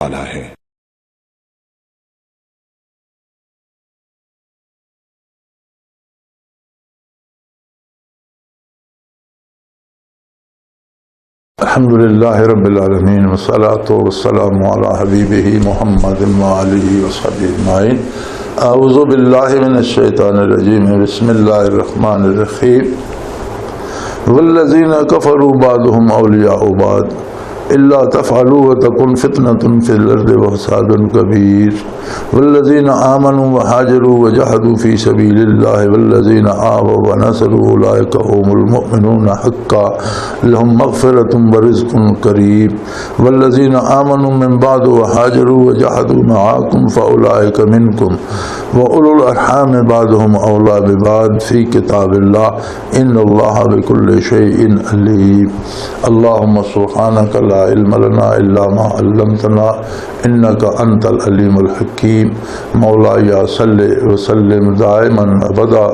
والا ہے۔ الحمدللہ رب العالمین والصلاة والسلام علی حبیبہ محمد وآلہ وصحبہ اجمعین۔ اعوذ باللہ من الشیطان الرجیم، بسم اللہ الرحمن الرحیم۔ والذین کفروا بعضهم اولیاء بعض الا تفعلوا تکن فتنة فی الارض وفساد کبیر۔ والذین آمنوا وہاجروا وجاہدوا فی سبیل اللہ والذین آووا ونصروا اولئک هم المؤمنون حقا لهم مغفرۃ ورزق کریم۔ والذین آمنوا من بعد وہاجروا وجاہدوا معکم فاولئک منکم واولو الارحام بعضهم اولی ببعض فی کتاب اللہ ان اللہ بکل شیء علیم۔ اللہم سبحانک لا علم لنا الا ما علمتنا انک انت العلیم الحکیم۔ مولایا صلی وسلم دائما ابدا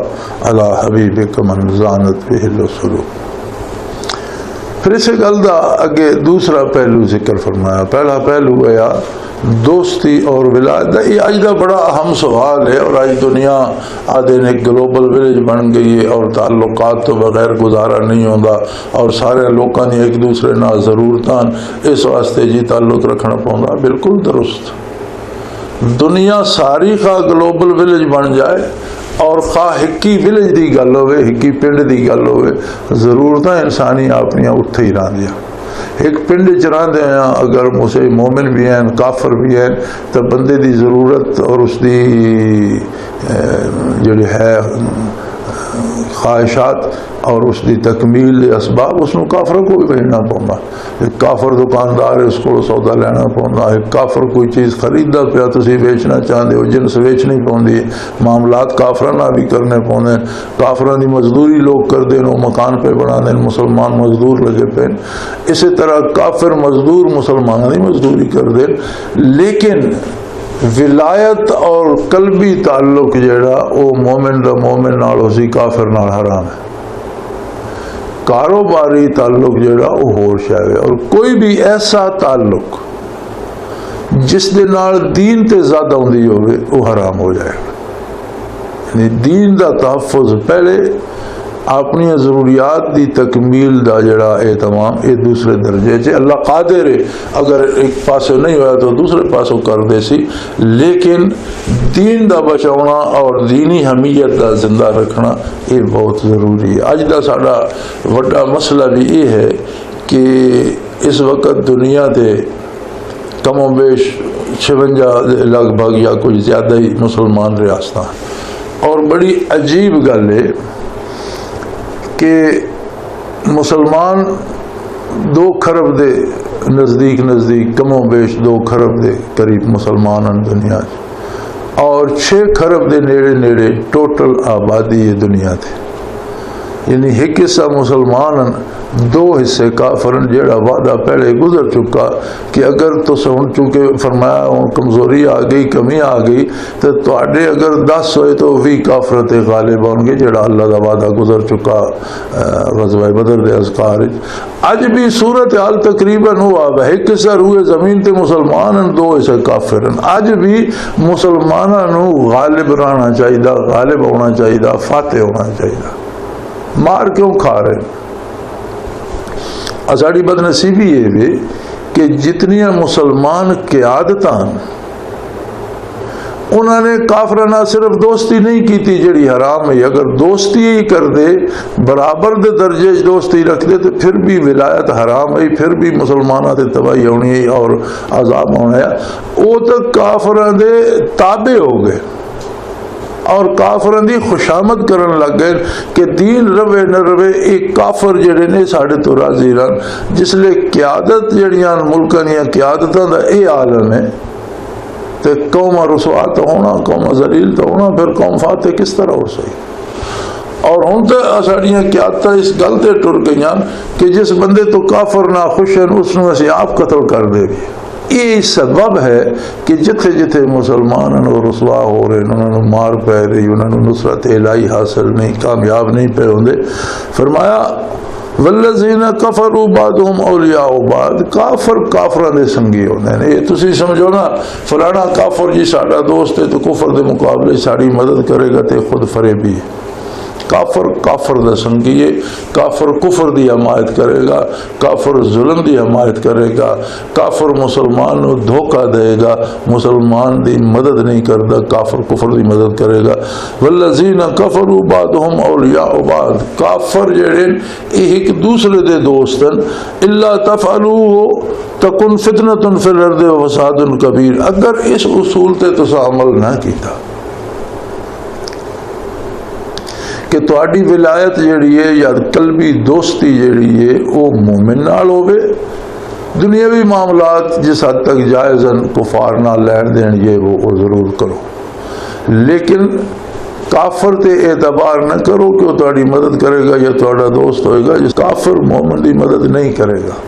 علی حبیبک من زانت بہ الرسل۔ پھر اس گل دا اگے دوسرا پہلو ذکر فرمایا۔ پہلا پہلو ہے دوستی اور ولایت۔ یہ اج دا بڑا اہم سوال ہے، اور آج دنیا آدھے نے گلوبل ولیج بن گئی ہے اور تعلقات تو بغیر گزارا نہیں ہوتا، اور سارے لوگوں نے ایک دوسرے نال ضرورتاں اس واسطے جی تعلق رکھنا پوندا۔ بالکل درست۔ دنیا ساری خواہ گلوبل ولیج بن جائے اور خواہ ہکی ولیج دی گل ہوئے، ہکی پنڈ دی گل ہوئے، ضرورتاں انسانی اپنیاں اتھے ہی رہندیاں۔ ایک پنڈ چ رہندے ہیں، اگر اسے مومن بھی ہیں کافر بھی ہیں، تو بندے دی ضرورت اور اس دی جڑی ہے خواہشات اور اس دی تکمیل اسباب اس کو کافر کو بھی بھیجنا پڑتا۔ ایک کافر دکاندار ہے، اس کو سودا لینا پڑتا۔ ایک کافر کوئی چیز خریدنا پیا، تسی بیچنا چاہتے ہو، جنس ویچنی پوندی، معاملات کافراں بھی کرنے پوندے۔ کافراں دی مزدوری لوگ کر دیں، وہ مکان پہ بنا دیں، مسلمان مزدور لگے پہ۔ اسی طرح کافر مزدور مسلمانوں دی مزدوری کر دیں۔ لیکن ولایت اور قلبی تعلق جڑا وہ مومن دا مومن نال اسی کافر نال حرام ہے۔ کاروباری تعلق جڑا وہ ہور شے ہے، اور کوئی بھی ایسا تعلق جس دے نال دین تے زیادہ ہوندی ہوئے وہ حرام ہو جائے گا۔ یعنی دین دا تحفظ پہلے، اپنی ضروریات دی تکمیل دا جڑا اہتمام یہ دوسرے درجے چ اللہ قادر ہے، اگر ایک پاسے نہیں ہوا تو دوسرے پاسوں کر دے سی، لیکن دین دا بچاؤنا اور دینی حمیت دا زندہ رکھنا یہ بہت ضروری ہے۔ اج دا ساڈا وڈا مسئلہ بھی یہ ہے کہ اس وقت دنیا تے کم و بیش 56 لگ بھگ یا کچھ زیادہ ہی مسلمان ریاستاں، اور بڑی عجیب گل ہے کہ مسلمان 2 کھرب دے نزدیک کم و بیش 2 کھرب دے قریب مسلمان ہیں دنیا، اور 6 کھرب دے نیڑے ٹوٹل آبادی ہے دنیا تے۔ یعنی ایک حصہ مسلمان ہیں، 2 حصے کافر ہیں، جیڑا وعدہ پہلے گزر چکا کہ اگر تو ہن چونکہ فرمایا ہوں کمزوری آ گئی، کمی آ گئی، تو تواڈے اگر 10 ہوئے تو 20 کافر تے غالب ہون گے، جیڑا اللہ دا وعدہ گزر چکا غزوہ بدر دے اذکار۔ اج بھی صورتحال تقریباً ہوا ہے، ایک حصہ روئے زمین تے مسلمان ہیں، 2 حصے کافر ہیں۔ اج بھی مسلماناں نو غالب رہنا چاہیے، غالب ہونا چاہیے، فاتح ہونا چاہیے۔ مار کیوں کھا رہے ہیں؟ ساڑی بد نصیبی یہ بھی کہ جتنی مسلمان قیادتاں انہوں نے کافرانہ صرف دوستی نہیں کی تھی جڑی حرام ہے۔ اگر دوستی ہی کر دے، برابر دے درجے دوستی رکھ دے، تو پھر بھی ولایت حرام ہے، پھر بھی مسلمانوں تے تباہی ہونی ہے اور عذاب ہونا ہے۔ وہ تو کافران دے تابع ہو گئے اور کافران دی خوشامد کرن لگ گئے کہ دین روے نہ روے، ایک کافر جڑے نے ساڑھے تو راضی رہن۔ جس لئے قیادت جڑیاں ملکان یا قیادتاں دا اے عالم ہے، تو قوم رسوا تو ہونا، قوم ذلیل تو ہونا، پھر قوم فاتح کس طرح ہو سکتی؟ اور ہن تو ساڑیاں قیادتاں اس گل تے ٹر گئیاں کہ جس بندے تو کافر نہ خوش ہیں اس نو اسی آپ قتل کر دے گی۔ یہ سبب ہے کہ جتھے جتھے مسلمان رسوا ہو رہے ہیں، انہوں نے مار پہ رہی، انہوں نے نصرت الہی حاصل نہیں، کامیاب نہیں پہ ہوندے۔ فرمایا والذین کفروا بعضهم اولیاء بعض، کافر کافراں دے سنگی ہوندے نے. یہ تسی سمجھو نا فلانا کافر جی ساڈا دوست ہے تو کفر دے مقابلے ساڈی مدد کرے گا تے خود فریبی ہے. کافر کافر دا سنگی ہے، کافر کفر دی حمایت کرے گا، کافر ظلم دی حمایت کرے گا، کافر مسلمان نو دھوکہ دے گا، مسلمان دی مدد نہیں کردا، کافر کفر دی مدد کرے گا. والذین کفروا بعضهم اولیاء بعض، کافر جڑے ایک دوسرے دے دوست ہیں. الا تفعلوه تکن فتنۃ فی الارض وفساد کبیر، اگر اس اصول تے تساں عمل نہ کیتا کہ تہاڈی ولایت جڑی ہے یا قلبی دوستی جڑی ہے وہ مومن نال ہوے، دنیاوی معاملات جس حد تک جائز ہیں کفار نال لین دین یہ وہ ضرور کرو، لیکن کافر تے اعتبار نہ کرو کہ وہ تہاڈی مدد کرے گا یا تہاڈا دوست ہوئے گا. جس کافر مومن دی مدد نہیں کرے گا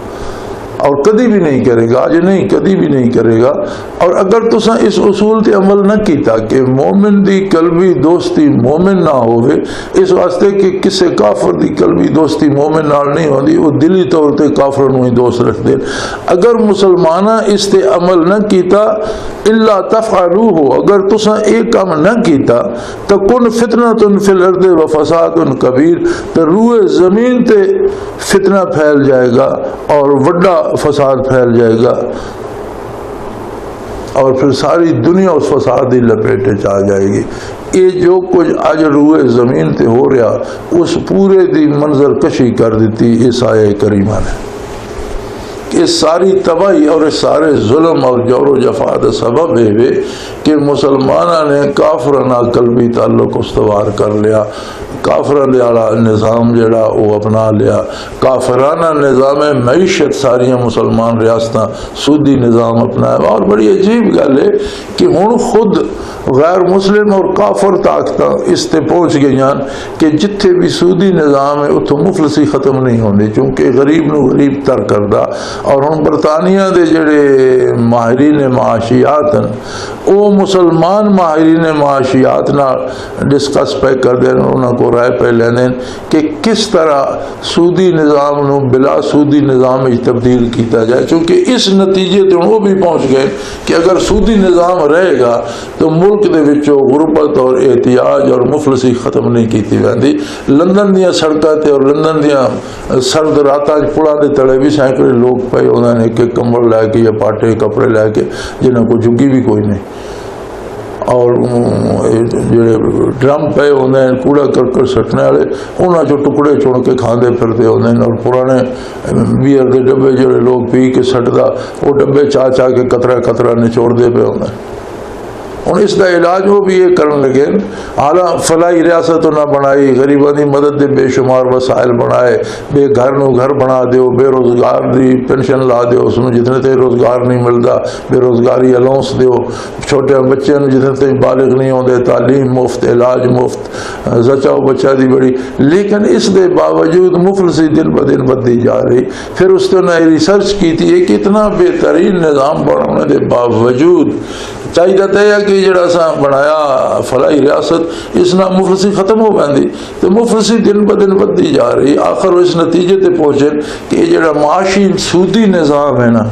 اور کدی بھی نہیں کرے گا، آج نہیں کدی بھی نہیں کرے گا. اور اگر تساں اس اصول تے عمل نہ کیتا کہ مومن دی قلبی دوستی مومن نہ ہوئے، اس واسطے کہ کسے کافر دی قلبی دوستی مومن نال نہیں ہوندی، وہ دلی طور تے کافر نو ہی دوست رکھ دے. اگر مسلمانہ اس تے عمل نہ کیتا الا تفعلوه، اگر تساں ایک کام نہ کیتا تکن فتنۃ فی الارض وفساد کبیر، تو روئے زمین تے فتنہ پھیل جائے گا اور وڈا فساد پھیل جائے گا، اور پھر ساری دنیا اس فساد کی لپیٹے آ جائے گی. یہ جو کچھ اج روئے زمین تے ہو رہا اس پورے دی منظر کشی کر دیتی اس آیہ کریمہ نے. اس ساری تباہی اور اس سارے ظلم اور جور و جفا کا سبب ہے کہ مسلمانوں نے کافرانہ قلبی تعلق استوار کر لیا، کافرانہ نظام جڑا وہ اپنا لیا، کافرانہ نظام معیشت ساری مسلمان ریاستاں سودی نظام اپنایا. اور بڑی عجیب گل ہے کہ ہن خود غیر مسلم اور کافر طاقتیں اس تے پہنچ گئی کہ جتھے بھی سودی نظام ہے اتوں مفلسی ختم نہیں ہوندی، چونکہ غریب نو غریب تر کردا. اور ہن برطانیہ دے جڑے ماہرین معاشیات ہیں وہ مسلمان ماہرین معاشیات نال ڈسکس پہ کر دیں، انہوں کو رائے پہ لینے کہ کس طرح سودی نظام نو بلا سودی نظام میں تبدیل کیتا جائے. چونکہ اس نتیجے تے وہ بھی پہنچ گئے کہ اگر سودی نظام رہے گا تو ملک دے وچوں غربت اور احتیاج اور مفلسی ختم نہیں کیتی ویندی. لندن دیاں سڑکاں تے اور لندن دیاں سرد راتاں پڑاں دے تلے بھی سینکڑے لوگ پے ہوندے نے کہ کمبل لے کے یا پاٹے کپڑے لے کے جنہاں کو جھگی بھی کوئی نہیں، اور جڑے ڈرم پے ہوندے ہیں کوڑا کرکٹ سٹنے والے انہاں چوں ٹکڑے چن کے کھاندے پھرتے ہوندے ہیں. اور پرانے بیئر دے ڈبے جڑے لوگ پی کے سٹدا وہ ڈبے چا چا کے قطرہ قطرہ نچوڑ دے پے ہوندے ہیں. اور اس کا علاج وہ بھی یہ کرن لگے، اعلیٰ فلاحی ریاست نہ بنائی، غریباں دی مدد دے بے شمار وسائل بنائے، بے گھر نو گھر بنا دیو، بے روزگار دی پینشن لا دیو، اس میں جتنے تے روزگار نہیں ملتا بے روزگاری الاؤنس دیو، چھوٹے بچے نو جتنے تے بالغ نہیں ہوندے تعلیم مفت، علاج مفت، زچاؤ بچہ دی بڑی. لیکن اس دے باوجود مفلسی دن بدن بدی جا رہی. پھر اس نے ریسرچ کی تھی کہ اتنا بہترین نظام بنانے دے باوجود چاہیے ہے کہ جڑا سا بنایا فلاحی ریاست اس نہ مفلسی ختم ہو پاندی، تو مفلسی دن بدن بدی جا رہی. آخر اس نتیجے تے پہنچے کہ یہ جڑا معاشی سودی نظام ہے نا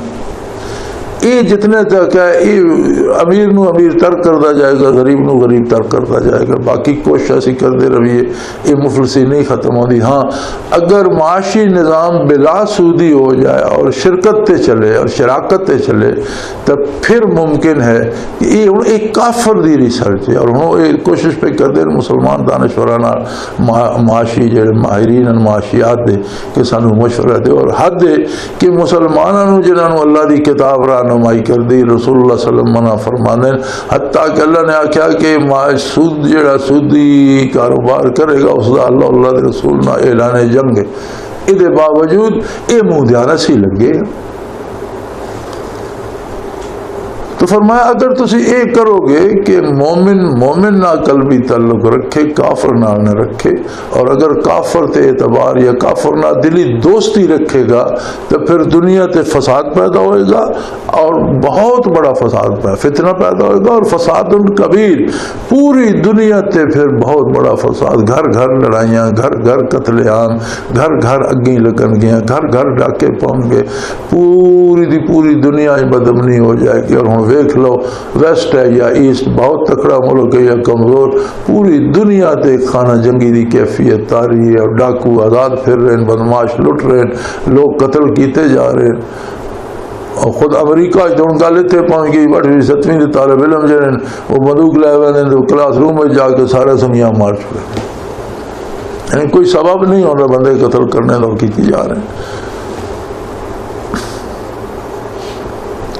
یہ جتنے تک ہے یہ امیر نو امیر تر کرتا جائے گا، غریب نو غریب تر کرتا جائے گا. باقی کوشش ایسی کرتے رہیے یہ مفلسی نہیں ختم ہوتی. ہاں اگر معاشی نظام بلا سودی ہو جائے اور شرکت تے چلے اور شراکت تے چلے تو پھر ممکن ہے کہ یہ ہوں ایک کافر دی ریسرچ ہے. اور ہوں یہ کوشش پہ کرتے ہیں مسلمان دانشورانہ معاشی جڑے ماہرین معاشیات دے کہ سانو مشورہ دے اور حد دے کہ مسلمانوں جنہوں اللہ دی کتاب رہنمائی کر دی، رسول اللہ صلی اللہ علیہ وسلم منع فرمانے، حتیٰ کہ اللہ نے آکھیا کہ سود جڑا سودی کاروبار کرے گا اس دا اللہ دے رسول نہ اعلان جنگ ہے. ادھے باوجود یہ منہ دھیان سی لگے تو فرمایا اگر تسی یہ کرو گے کہ مومن نہ قلبی تعلق رکھے، کافر نہ رکھے، اور اگر کافر تے اعتبار یا کافر نہ دلی دوستی رکھے گا تو پھر دنیا تے فساد پیدا ہوئے گا، اور بہت بڑا فساد فتنہ پیدا ہوئے گا، اور فساد کبیر، پوری دنیا تے پھر بہت بڑا فساد، گھر گھر لڑائیاں، گھر گھر قتل عام، گھر گھر اگیں لگن گیا، گھر گھر ڈاکے پہنچ گئے، پوری دی پوری دنیا بدامنی ہو جائے گی۔ اور ہوں ویکھ لو ویسٹ ہے یا ایسٹ، بہت تکڑا ملک ہے یا کمزور، پوری دنیا تے خانہ جنگی دی کیفیت تاری ہے، اور ڈاکو آزاد پھر رہے ہیں، بدماش لٹ رہے ہیں، لوگ قتل کیتے جا رہے ہیں۔ اور خود امریکہ جو ان کا لیتے پہنچ گئی، 8ویں 7ویں کے طالب علم جو ہیں وہ بندوق لائے ہوئے ہیں، کلاس روم میں جا کے سارے سنگیاں مار چکے، یعنی کوئی سبب نہیں ہو رہا بندے قتل کرنے تو کیتے جا رہے ہیں۔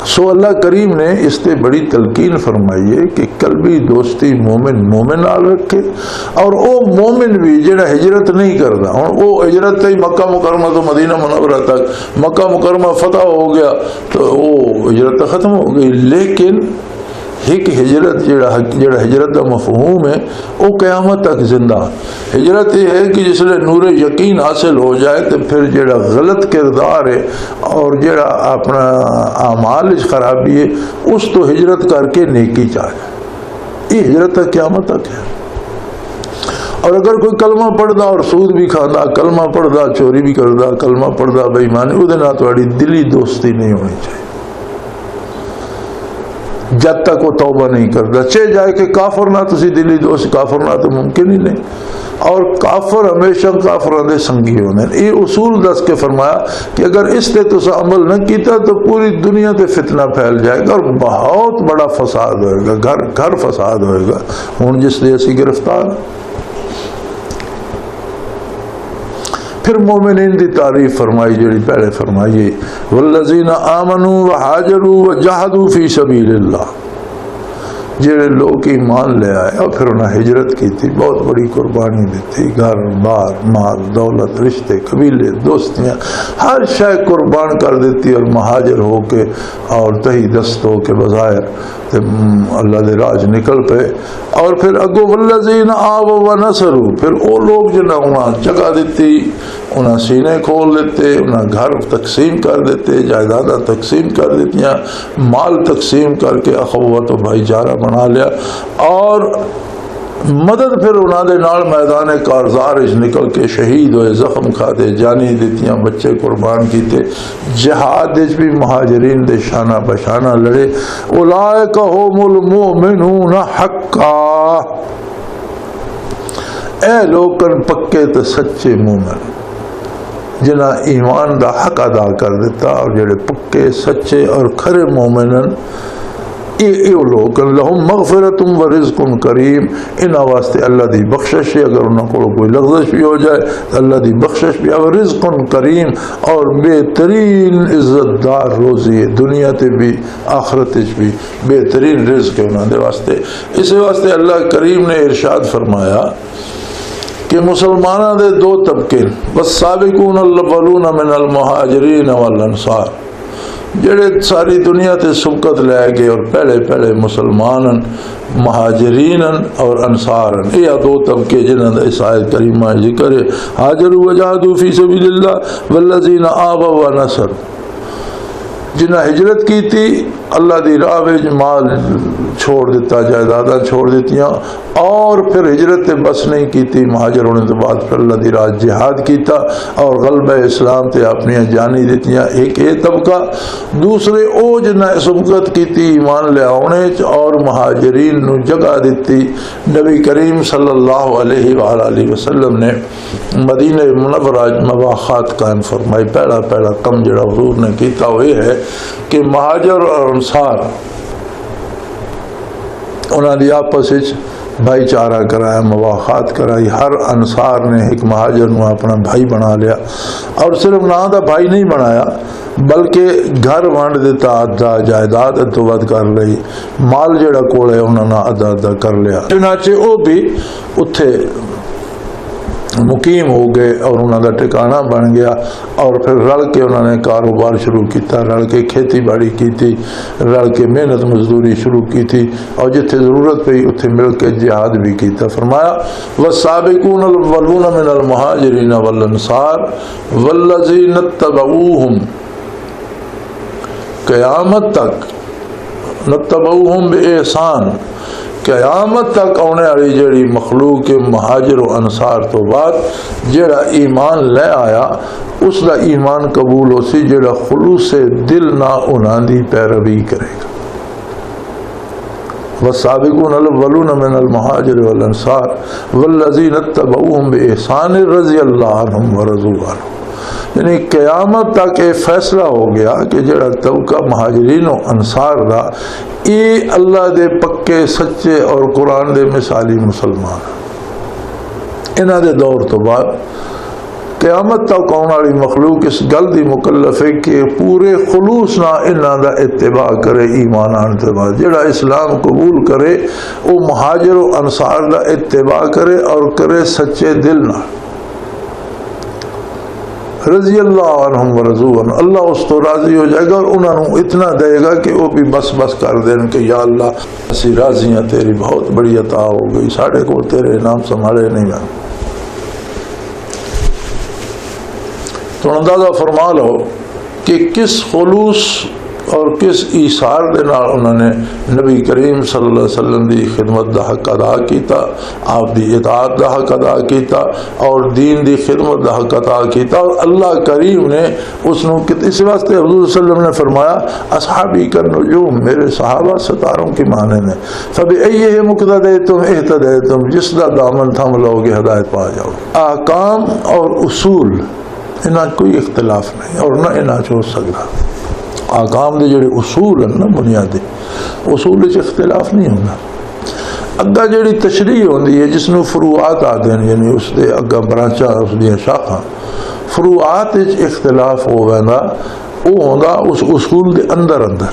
سو اللہ کریم نے اس سے بڑی تلقین فرمائی ہے کہ قلبی دوستی مومن نال رکھے، اور او مومن بھی جڑا ہجرت نہیں کرتا، ہوں وہ ہجرت تھی مکہ مکرمہ تو مدینہ منورہ تک، مکہ مکرمہ فتح ہو گیا تو وہ ہجرت ختم ہو گئی، لیکن ایک ہجرت جڑا ہجرت کا مفہوم ہے وہ قیامت تک زندہ۔ ہجرت یہ ہے کہ جس لئے نور یقین حاصل ہو جائے تو پھر جڑا غلط کردار ہے اور جڑا اپنا اعمال خرابی ہے اس تو ہجرت کر کے نیکی چاہے، یہ ہجرت قیامت تک ہے۔ اور اگر کوئی کلمہ پڑھدا اور سود بھی کھانا، کلمہ پڑھدا چوری بھی کردا، کلمہ پڑھدا بے ایمانی، وہ نال تہاڈی دلی دوستی نہیں ہونی چاہیے جب تک وہ توبہ نہیں کرتا۔ چاہے جائے کہ کافر نہ تسی دلی دوست، کافر نہ تو ممکن ہی نہیں، اور کافر ہمیشہ کافران دے سنگی ہونے۔ یہ اصول دس کے فرمایا کہ اگر اس تے تسا عمل نہ کیتا تو پوری دنیا تے فتنہ پھیل جائے گا اور بہت بڑا فساد ہوئے گا، گھر گھر فساد ہوئے گا۔ ہوں جس لئے اسی گرفتار۔ پھر مومنین دی تعریف فرمائی جڑی پہلے فرمائی، والذین آمنوا وحاجروا وجاہدوا فی سبیل اللہ، جڑے لوگ ایمان لے آئے اور پھر انہیں ہجرت کی تھی، بہت بڑی قربانی دیتی، گھر بار مال دولت رشتے قبیلے دوستیاں ہر شے قربان کر دیتی، اور مہاجر ہو کے اور تہی دست ہو کے بظاہر اللہ دے راج نکل پے۔ اور پھر اگو والذین آووا ونصروا، پھر وہ لوگ جنہاں انہیں جگہ دیتی، انہیں سینے کھول دیتے، انہیں گھر تقسیم کر دیتے، جائیداداں تقسیم کر دیتیاں، مال تقسیم کر کے اخوت و بھائی چارہ بنا لیا، اور مدد پھر انہاں دے نال میدان کارزار اچ نکل کے شہید ہوئے، زخم کھاتے، جانی دیتیاں، بچے قربان کیتے، جہاد اچ بھی مہاجرین دے شانہ بشانہ لڑے۔ اولئک ھم المؤمنون حقا، اے لوکن پکے تے سچے مومن جنہاں ایمان دا حق ادا کر دیتا، اور جڑے پکے سچے اور کھرے مومنن یہ لوگ لہم مغفرت و رزق کریم، انہاں واسطے اللہ دی بخشش ہے، اگر انہوں کو کوئی لغزش بھی ہو جائے تو اللہ دی بخشش بھی، اور رزق کریم، اور بہترین عزت دار روزی ہے، دنیا تے بھی آخرت بھی بہترین رزق ہے انہوں دے واسطے۔ اس واسطے اللہ کریم نے ارشاد فرمایا کہ مسلمانوں دے دو طبقے، والسابقون الاولون من المہاجرین والانصار، جڑے ساری دنیا تے سبقت لے گئے اور پہلے پہلے مسلمان مہاجرین اور انصار، یہ دو طبقے جنہاں دا اس آیت کریمہ ذکر ہے۔ حاجروا وجاہدوا فی سبیل اللہ والذین آووا ونصروا، جنہاں ہجرت کی تھی اللہ دی راہ وچ مال چھوڑ دیتا، جائیداداں چھوڑ دیتیاں، اور پھر ہجرت بس نہیں کی تھی، مہاجر ہونے کے بعد پھر اللہ دی راہ جہاد کیتا اور غلبہ اسلام تے اپنی جانی دیتیاں، ایک یہ طبقہ۔ دوسرے او جنہاں سبقت کی تھی ایمان لے آنے اور مہاجرین نو جگہ دیتی۔ نبی کریم صلی اللہ علیہ وآلہ وسلم نے مدینہ منورہ مواخات قائم فرمائی۔ پہلا کم جڑا حضور نے کیتا وہ یہ ہے کہ مہاجر اور انصار انہوں نے آپس بھائی چارہ کرایا، مواخات کرائی، ہر انصار نے ایک مہاجر نو اپنا بھائی بنا لیا، اور صرف نہ دا بھائی نہیں بنایا بلکہ گھر وانڈ دیتا، آدھا جائیداد ادو ود کر لئی، مال جڑا کول ہے انہوں نے آدھا کر لیا، چنانچہ وہ بھی اتھے مقیم ہو گئے اور انہوں کا ٹھکانہ بن گیا، اور پھر رل کے انہوں نے کاروبار شروع کیتا، رل کے کھیتی باڑی کی تھی، رل کے محنت مزدوری شروع کی تھی، اور جتنے ضرورت پئی اتنے مل کے جہاد بھی کیتا۔ فرمایا والسابقون الاولون من المہاجرین والانصار والذین اتبعوہم، قیامت تک نتبعوہم بإحسان، قیامت تک آنے والی جڑی مخلوق کے مہاجر و انصار تو بعد جڑا ایمان لے آیا اس دا ایمان قبول ہو سی جڑا خلوص دل نہ انہاں دی پیروی کرے گا۔ والسابقون الاولون من المہاجر والانصار والذین اتبعوہم بإحسان رضی اللہ عنہم ورضوا عنہ، یعنی قیامت تک یہ فیصلہ ہو گیا کہ جڑا طبقہ مہاجرین و انصار دا اے اللہ دے پکے سچے اور قرآن دے مثالی مسلمان، انہاں دے دور تو بعد قیامت تک آنے والی مخلوق اس گل دی مکلف ہے کہ پورے خلوص نہ انہاں دا اتباع کرے، ایمان آنے کے بعد جڑا اسلام قبول کرے وہ مہاجر و انصار دا اتباع کرے اور کرے سچے دل نہ، رضی اللہ عنہم ورضوا عنہ، اللہ اس تو راضی ہو جائے گا اور انہوں اتنا دے گا کہ وہ بھی بس بس کر دیں کہ یا اللہ اسی راضی ہیں، تیری بہت بڑی عطا ہو گئی، ساڑھے کو تیرے انعام سنبھالے نہیں ہیں۔ تو اندازہ فرما لو کہ کس خلوص اور کس ایثار دے نال انہوں نے نبی کریم صلی اللہ علیہ وسلم دی خدمت دا حق ادا کیتا، آپ دی اطاعت دا حق ادا کیتا، اور دین دی خدمت دا حق ادا کیتا، اور اللہ کریم نے اس نو اس واسطے حضور صلی اللہ علیہ وسلم نے فرمایا اصحابی کالنجوم، میرے صحابہ ستاروں کی مانند ہیں، فبأیہم اقتدیتم اہتدیتم، جس دا دامن تھام لو گے ہدایت پا جاؤ۔ احکام اور اصول انہاں کوئی اختلاف نہیں اور نہ انہاں چ ہو سکتا، آکام دے جڑے اصول ہیں نا بنیادی اصول وچ اختلاف نہیں ہونا۔ اگا جڑی تشریح ہوندی ہے جس نو فروعات آتے ہیں، یعنی اس دے اگا برانچاں اس دیاں شاخاں، فروعات وچ اختلاف ہو ویندا وہ ہوندا اس اصول دے اندر اندر،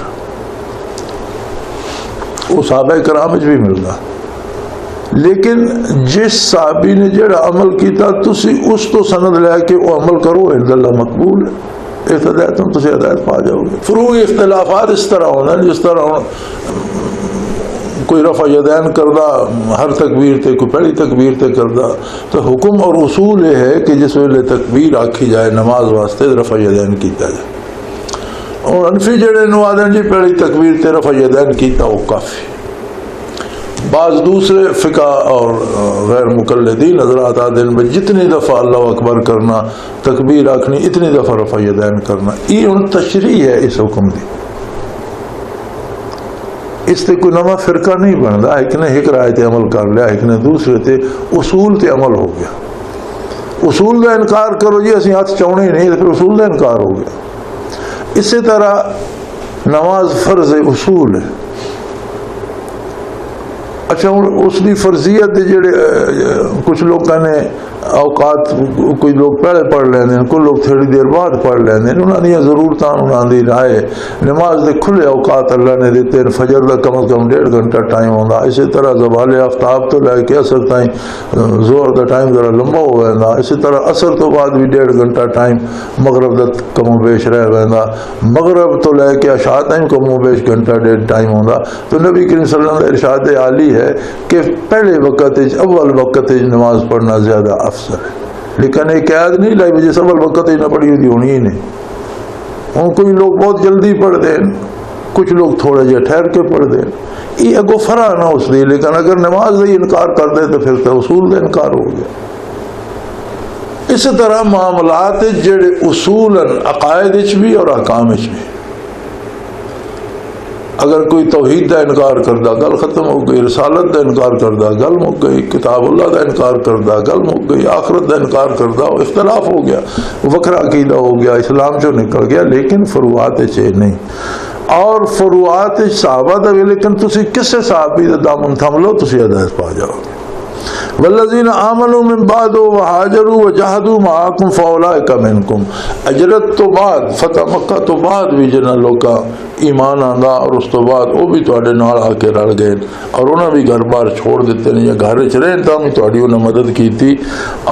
وہ صحابہ کرام وچ بھی ملدا، لیکن جس صحابی نے جڑا عمل کیتا تسی اس تو سند لے کے وہ عمل کرو عند اللہ مقبول ہے، اہتدیتم تسی ہدایت پا جاؤ گے۔ فروعی اختلافات اس طرح ہونا جس طرح کوئی رفع یدین کردہ ہر تکبیر تے کوئی پہلی تکبیر تے کردہ، تو حکم اور اصول یہ ہے کہ جس ویلے تکبیر آکھی جائے نماز واسطے رفع یدین کیتا جائے، اور انفی جڑے نوادن جی پہلی تکبیر تے رفع یدین کیتا وہ کافی۔ بعض دوسرے فقہ اور غیر مقلدین حضرات آدھے میں جتنی دفعہ اللہ اکبر کرنا، تکبیر آکھنی، اتنی دفعہ رفع یدین کرنا، یہ ان تشریح ہے اس حکم دی، اس تے کوئی نواں فرقہ نہیں بنتا، ایک نے ایک رائے تے عمل کر لیا، ایک نے دوسرے تے اصول تے عمل ہو گیا۔ اصول دا انکار کرو جی اسی ہاتھ چاؤنے نہیں، پھر اصول دا انکار ہو گیا۔ اسی طرح نماز فرض اصول ہے، اچھا اس کی فرضیت جڑے کچھ لوگ کہنے اوقات کوئی لوگ پہلے پڑھ لیندے ہیں، کوئی لوگ تھوڑی دیر بعد پڑھ لیندے ہیں، انہوں نے ضرورتاں انہوں دی رائے، نماز دے کھلے اوقات اللہ نے دیتے ہیں، فجر دا کم از کم 1.5 گھنٹہ ٹائم ہوتا، اسی طرح زوال آفتاب تو لے کے عصر تائیں زہر دا ٹائم ذرا لمبا ہو ویندا، اسی طرح عصر تو بعد بھی 1.5 گھنٹہ ٹائم مغرب دا کم و بیش رہ ویندا، مغرب تو لے کے عشاء تائیں کم و بیش گھنٹہ 1.5 ٹائم ہوتا۔ تو نبی کریم صلی اللہ علیہ وسلم ارشاد عالی ہے کہ پہلے وقت اول وقت نماز پڑھنا زیادہ افضل ہے، لیکن ایک قید نہیں لائی جس اول وقت نہ پڑھی ہوئی ہونی ہی نہیں۔ ہوں کوئی لوگ بہت جلدی پڑھ دیں، کچھ لوگ تھوڑے جہے ٹھہر کے پڑھ دیں، یہ اگو فرع نہ اس دی، لیکن اگر نماز کا انکار کر دے تو پھر تو اصول کا انکار ہو گیا۔ اسی طرح معاملات جڑے اصول عقائد بھی اور احکام بھی، اگر کوئی توحید کا انکار کردہ گل ختم ہو گئی، رسالت کا انکار کردہ گل مک گئی، کتاب اللہ کا انکار کردہ گل مک گئی، آخرت کا انکار کردہ اختلاف ہو گیا، وکھرا عقیدہ ہو گیا، اسلام جو نکل گیا، لیکن فروعات نہیں۔ اور فروعات صحابہ دا بھی، لیکن تسی کسے صحابی دا دامن تھم لو تسی ہدایت پا جاؤ گے۔ والذین آمنوا من بعد وہاجروا وجاہدوا معکم فاولئک منکم. ہجرت تو بعد فتح مکہ تو بعد بھی جنہاں لوکاں ایمان آندا اور اس تو بعد وہ بھی تواڈے نال آ کے رل گئے اور انہاں بھی گھر بار چھوڑ دیتے ہیں یا گھر وچ رہن تاں بھی تواڈی انہاں مدد کیتی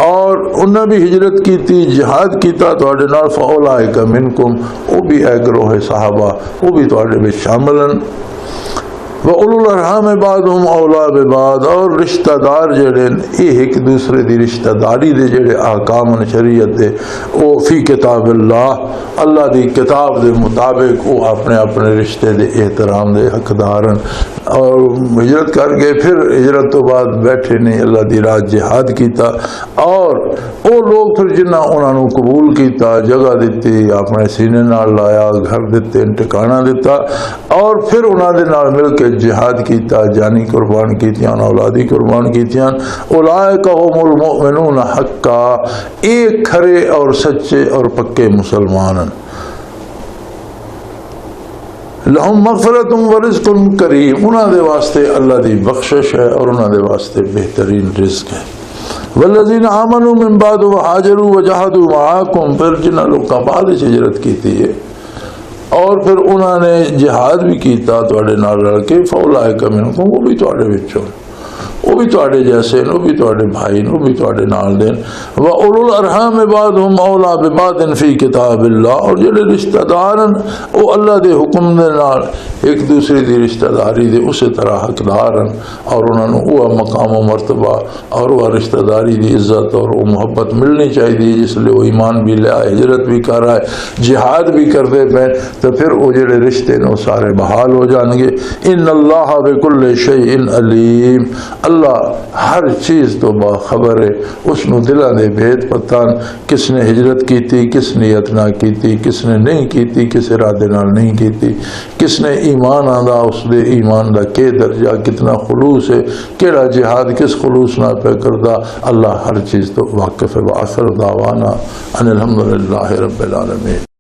اور انہاں بھی ہجرت کیتی جہاد کیتا تواڈے نال فاولئک منکم. وہ بھی اے گروہ صحابہ وہ بھی تواڈے وچ شامل ہیں. وَأُولُو الْأَرْحَامِ بَعْضُهُمْ أَوْلَىٰ بِبَعْضٍ. اور رشتہ دار جڑے یہ ایک دوسرے دی رشتہ داری دے جڑے احکام شریعت دے وہ فی کتاب اللہ اللہ دی کتاب دے مطابق وہ اپنے اپنے رشتے دے احترام دے حقدار ہیں. اور ہجرت کر کے پھر ہجرت تو بعد بیٹھے نے اللہ دی راہ جہاد کیتا اور وہ لوگ پھر جنہاں انہوں نے قبول کیتا جگہ دیتی اپنے سینے نال لایا گھر دیتے ٹھکانہ دیتا اور پھر انہوں دے نال مل کے جہاد کیتا جانی قربان کیتیاں اولادی قربان کیتیاں. اولئک هم المؤمنون حقا. ایک کھرے اور سچے اور پکے مسلمان ہیں. لہم مغفرت و رزق کریم. انہاں دے واسطے اللہ دی بخشش ہے اور انہاں دے واسطے بہترین رزق ہے. والذین آمنوا من بعد وہاجروا وجاہدوا معکم. پھر جنہاں لوکاں بعد ہجرت کیتی ہے اور پھر انہوں نے جہاد بھی کیتا تواڈے نال رل کے فاولئک منکم. وہ بھی تواڈے وچوں وہ بھی تواڈے جیسے وہ بھی تواڈے بھائی وہ بھی تواڈے نال دین. وَأُولُو الْأَرْحَامِ بَعْضُهُمْ أَوْلَىٰ بِبَعْضٍ فِي كِتَابِ اللَّهِ. اور جڑے رشتہ دار ہیں وہ اللہ دے حکم دے نال ایک دوسرے دی رشتہ داری دے اسی طرح حقدار ہیں اور انہوں نے وہ مقام و مرتبہ اور وہ رشتہ داری دی عزت اور وہ محبت ملنی چاہیے جس لیے وہ ایمان بھی لیا ہجرت بھی کر رہا ہے جہاد بھی کرتے پہ تو پھر وہ جڑے رشتے نے وہ سارے بحال ہو جان گے. ان اللہ بکل شیء علیم. اللہ ہر چیز تو باخبر ہے. اس نو دلاں دے بھید پتہ کس نے ہجرت کیتی کس نیت نہ کیتی کس نے نہیں کیتی کس ارادے نال نہیں کیتی کس نے ایمان آندا اس دے ایمان دا کے درجہ کتنا خلوص ہے کیڑا جہاد کس خلوص نہ پہ کردا. اللہ ہر چیز تو واقف ہے. وآخر دعوانا ان الحمدللہ رب العالمین.